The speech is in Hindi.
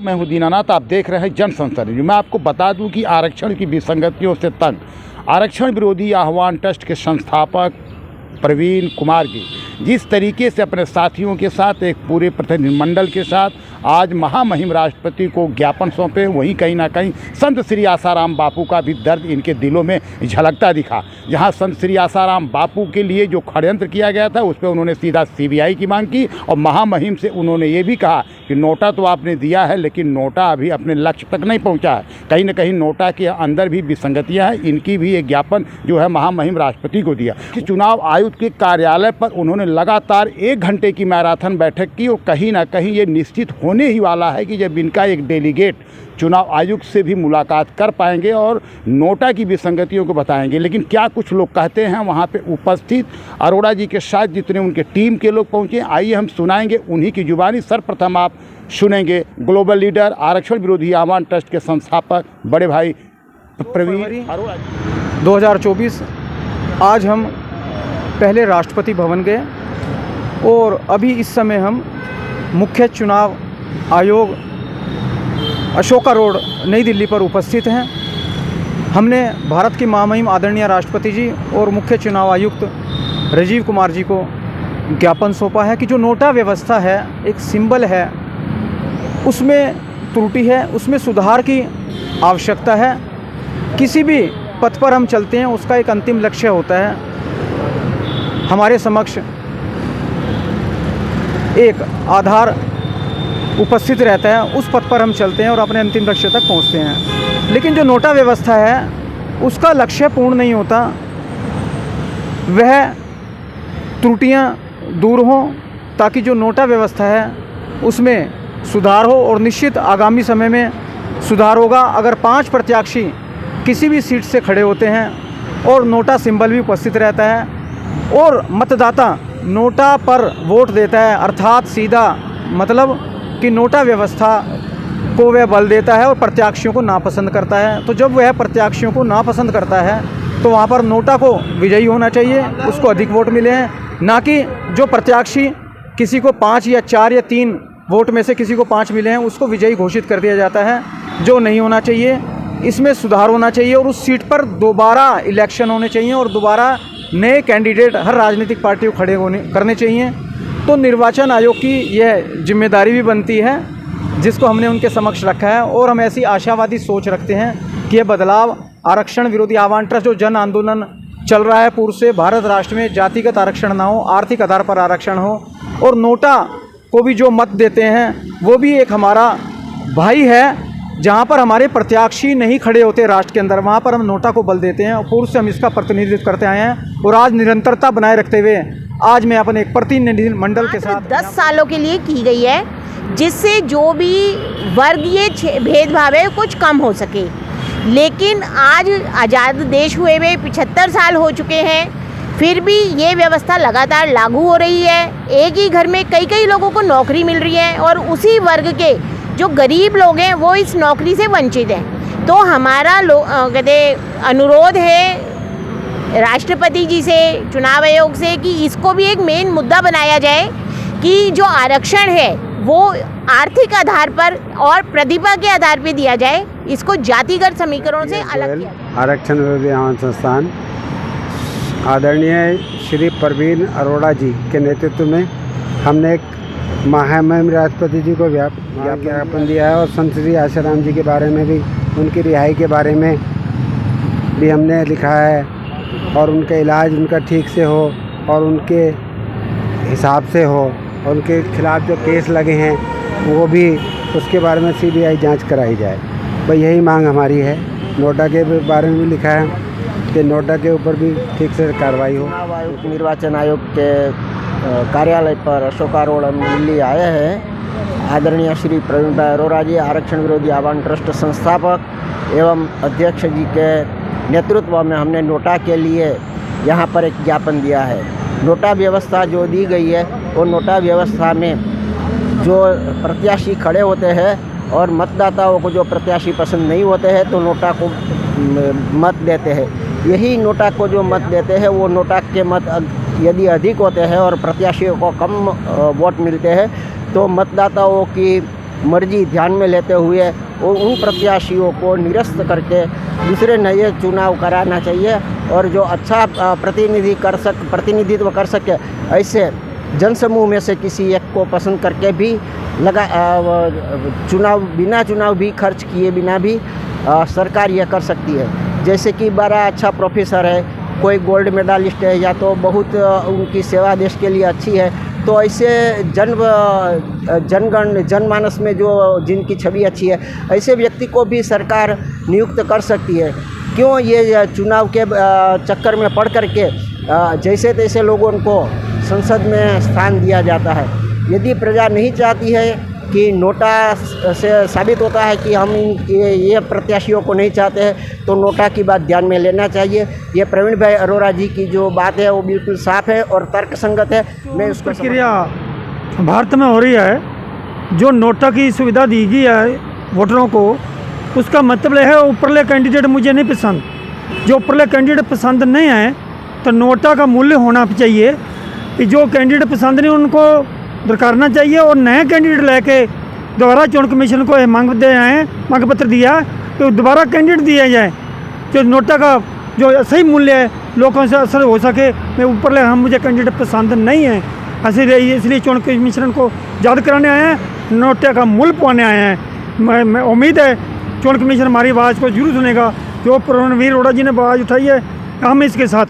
मैं हूं दीनानाथ, आप देख रहे हैं जन संसद। मैं आपको बता दूं कि आरक्षण की विसंगतियों से तंग आरक्षण विरोधी आह्वान ट्रस्ट के संस्थापक प्रवीण कुमार जी जिस तरीके से अपने साथियों के साथ एक पूरे प्रतिनिधिमंडल के साथ आज महामहिम राष्ट्रपति को ज्ञापन सौंपे, वहीं कहीं ना कहीं संत श्री आसाराम बापू का भी दर्द इनके दिलों में झलकता दिखा। जहां संत श्री आसाराम बापू के लिए जो षड्यंत्र किया गया था उस पर उन्होंने सीधा सीबीआई की मांग की और महामहिम से उन्होंने ये भी कहा कि नोटा तो आपने दिया है लेकिन नोटा अभी अपने लक्ष्य तक नहीं पहुँचा है। कहीं ना कहीं नोटा के अंदर भी विसंगतियाँ हैं। इनकी भी एक ज्ञापन जो है महामहिम राष्ट्रपति को दिया कि चुनाव आयुक्त के कार्यालय पर उन्होंने लगातार 1 घंटे की मैराथन बैठक की और कहीं ना कहीं ये निश्चित होने ही वाला है कि जब इनका एक डेलीगेट चुनाव आयुक्त से भी मुलाकात कर पाएंगे और नोटा की विसंगतियों को बताएंगे। लेकिन क्या कुछ लोग कहते हैं वहाँ पे उपस्थित अरोड़ा जी के साथ जितने उनके टीम के लोग पहुँचे, आइए हम सुनाएंगे उन्हीं की जुबानी। सर्वप्रथम आप सुनेंगे ग्लोबल लीडर आरक्षण विरोधी आह्वान ट्रस्ट के संस्थापक बड़े भाई प्रवीण अरोड़ा जी। 2024 आज हम पहले राष्ट्रपति भवन गए और अभी इस समय हम मुख्य चुनाव आयोग अशोका रोड नई दिल्ली पर उपस्थित हैं। हमने भारत के महामहिम आदरणीय राष्ट्रपति जी और मुख्य चुनाव आयुक्त राजीव कुमार जी को ज्ञापन सौंपा है कि जो नोटा व्यवस्था है, एक सिंबल है, उसमें त्रुटि है, उसमें सुधार की आवश्यकता है। किसी भी पथ पर हम चलते हैं उसका एक अंतिम लक्ष्य होता है। हमारे समक्ष एक आधार उपस्थित रहता है, उस पथ पर हम चलते हैं और अपने अंतिम लक्ष्य तक पहुंचते हैं। लेकिन जो नोटा व्यवस्था है उसका लक्ष्य पूर्ण नहीं होता, वह त्रुटियां दूर हों ताकि जो नोटा व्यवस्था है उसमें सुधार हो और निश्चित आगामी समय में सुधार होगा। अगर 5 प्रत्याशी किसी भी सीट से खड़े होते हैं और नोटा सिंबल भी उपस्थित रहता है और मतदाता नोटा पर वोट देता है, अर्थात सीधा मतलब कि नोटा व्यवस्था को वह बल देता है और प्रत्याशियों को नापसंद करता है, तो जब वह प्रत्याशियों को नापसंद करता है तो वहाँ पर नोटा को विजयी होना चाहिए, उसको अधिक वोट मिले हैं, ना कि जो प्रत्याशी किसी को 5 या 4 या 3 वोट में से किसी को 5 मिले हैं उसको विजयी घोषित कर दिया जाता है, जो नहीं होना चाहिए। इसमें सुधार होना चाहिए और उस सीट पर दोबारा इलेक्शन होने चाहिए और दोबारा नए कैंडिडेट हर राजनीतिक पार्टी को खड़े करने चाहिए। तो निर्वाचन आयोग की यह जिम्मेदारी भी बनती है जिसको हमने उनके समक्ष रखा है और हम ऐसी आशावादी सोच रखते हैं कि यह बदलाव आरक्षण विरोधी आह्वान ट्रस्ट जो जन आंदोलन चल रहा है पूर्व से, भारत राष्ट्र में जातिगत आरक्षण ना हो, आर्थिक आधार पर आरक्षण हो और नोटा को भी जो मत देते हैं वो भी एक हमारा भाई है। जहाँ पर हमारे प्रत्याशी नहीं खड़े होते राष्ट्र के अंदर, वहाँ पर हम नोटा को बल देते हैं और पूर्व से हम इसका प्रतिनिधित्व करते आए हैं और आज निरंतरता बनाए रखते हुए आज मैं अपने एक प्रतिनिधिमंडल के साथ 10 सालों के लिए की गई है, जिससे जो भी वर्गीय भेदभाव है कुछ कम हो सके। लेकिन आज आज़ाद देश हुए हुए 75 साल हो चुके हैं, फिर भी ये व्यवस्था लगातार लागू हो रही है। एक ही घर में कई कई लोगों को नौकरी मिल रही है और उसी वर्ग के जो गरीब लोग हैं वो इस नौकरी से वंचित हैं। तो हमारा अनुरोध है राष्ट्रपति जी से, चुनाव आयोग से कि इसको भी एक मेन मुद्दा बनाया जाए कि जो आरक्षण है वो आर्थिक आधार पर और प्रतिभा के आधार पर दिया जाए, इसको जातिगत समीकरणों से अलग किया जाए। आरक्षण विरोधी आह्वान संस्थान आदरणीय श्री प्रवीण अरोड़ा जी के नेतृत्व में हमने एक महामहिम राष्ट्रपति जी को ज्ञापन दिया है और संत श्री आसाराम जी के बारे में भी, उनकी रिहाई के बारे में भी हमने लिखा है और उनका इलाज उनका ठीक से हो और उनके हिसाब से हो और उनके खिलाफ़ जो केस लगे हैं वो भी उसके बारे में सीबीआई जांच कराई जाए। भाई यही मांग हमारी है। नोटा के बारे में भी लिखा है कि नोटा के ऊपर भी ठीक से कार्रवाई हो। निर्वाचन आयोग के कार्यालय पर अशोका रोड दिल्ली आए हैं। आदरणीय श्री प्रवीण भाई अरोड़ा जी आरक्षण विरोधी आह्वान ट्रस्ट संस्थापक एवं अध्यक्ष जी के नेतृत्व में हमने नोटा के लिए यहाँ पर एक ज्ञापन दिया है। नोटा व्यवस्था जो दी गई है वो नोटा व्यवस्था में जो प्रत्याशी खड़े होते हैं और मतदाताओं को जो प्रत्याशी पसंद नहीं होते हैं तो नोटा को मत देते हैं। यही नोटा को जो मत देते हैं वो नोटा के मत यदि अधिक होते हैं और प्रत्याशियों को कम वोट मिलते हैं तो मतदाताओं की मर्जी ध्यान में लेते हुए उन प्रत्याशियों को निरस्त करके दूसरे नए चुनाव कराना चाहिए और जो अच्छा प्रतिनिधित्व कर सके ऐसे जनसमूह में से किसी एक को पसंद करके भी बिना चुनाव भी खर्च किए बिना भी सरकार यह कर सकती है। जैसे कि बड़ा अच्छा प्रोफेसर है, कोई गोल्ड मेडलिस्ट है या तो बहुत उनकी सेवा देश के लिए अच्छी है, तो ऐसे जनमानस में जो जिनकी छवि अच्छी है ऐसे व्यक्ति को भी सरकार नियुक्त कर सकती है। क्यों ये चुनाव के चक्कर में पड़ करके जैसे तैसे लोगों को संसद में स्थान दिया जाता है। यदि प्रजा नहीं चाहती है कि नोटा से साबित होता है कि हम ये प्रत्याशियों को नहीं चाहते हैं, तो नोटा की बात ध्यान में लेना चाहिए। ये प्रवीण भाई अरोड़ा जी की जो बात है वो बिल्कुल साफ है और तर्कसंगत है। मैं उसको प्रक्रिया भारत में हो रही है, जो नोटा की सुविधा दी गई है वोटरों को, उसका मतलब यह है ऊपरले कैंडिडेट मुझे नहीं पसंद। जो ऊपरले कैंडिडेट पसंद नहीं है तो नोटा का मूल्य होना चाहिए कि जो कैंडिडेट पसंद नहीं उनको दरकारना चाहिए और नए कैंडिडेट लेके दोबारा चुनाव कमीशन को मांग पत्र दिया तो दोबारा कैंडिडेट दिया जाए जो नोटा का जो सही मूल्य है लोगों से असर हो सके। मैं ऊपर मुझे कैंडिडेट पसंद नहीं है, इसलिए चुनाव कमीशन को याद कराने आए हैं, नोटा का मूल्य पाने आए हैं। मैं उम्मीद है चुनाव कमीशन हमारी आवाज़ को जरूर सुनेगा। जो प्रवीण अरोड़ा जी ने आवाज़ उठाई है हम इसके साथ